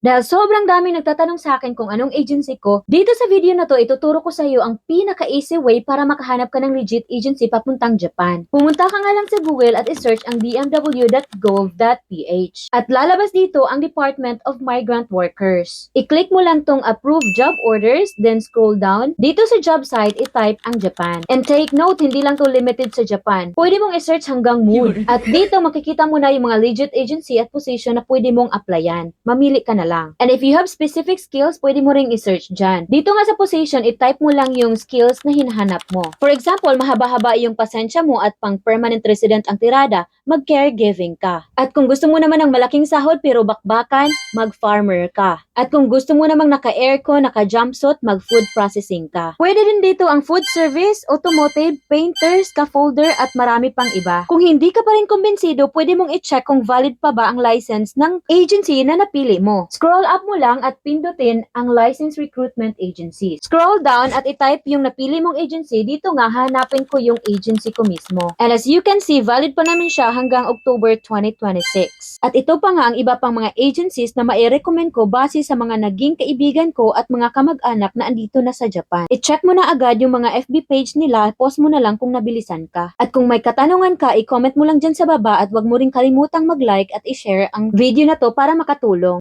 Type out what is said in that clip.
Dahil sobrang daming nagtatanong sa akin kung anong agency ko, dito sa video na to ituturo ko sa iyo ang pinaka-easy way para makahanap ka ng legit agency papuntang Japan. Pumunta ka nga lang sa Google at isearch ang bmw.gov.ph. At lalabas dito ang Department of Migrant Workers. I-click mo lang tong Approve Job Orders, then scroll down. Dito sa job site, i-type ang Japan. And take note, hindi lang to limited sa Japan. Pwede mong isearch hanggang mood. At dito makikita mo na yung mga legit agency at position na pwede mong applyan. Mamili ka na lang. And if you have specific skills, pwede mo ring i-search dyan. Dito nga sa position, i-type mo lang yung skills na hinahanap mo. For example, mahaba-haba yung pasensya mo at pang permanent resident ang tirada, mag-caregiving ka. At kung gusto mo naman ng malaking sahod pero bakbakan, mag-farmer ka. At kung gusto mo namang naka-aircon, naka-jumpsuit, mag-food processing ka. Pwede din dito ang food service, automotive, painter, scaffolder at marami pang iba. Kung hindi ka pa rin kumbinsido, pwede mong i-check kung valid pa ba ang license ng agency na napili mo. Scroll up mo lang at pindutin ang License Recruitment Agency. Scroll down at i-type yung napili mong agency. Dito nga, hanapin ko yung agency ko mismo. And as you can see, valid pa naman siya hanggang October 2026. At ito pa nga ang iba pang mga agencies na mai-recommend ko base sa mga naging kaibigan ko at mga kamag-anak na andito na sa Japan. I-check mo na agad yung mga FB page nila, post mo na lang kung nabilisan ka. At kung may katanungan ka, i-comment mo lang dyan sa baba at wag mo ring kalimutang mag-like at i-share ang video na to para makatulong.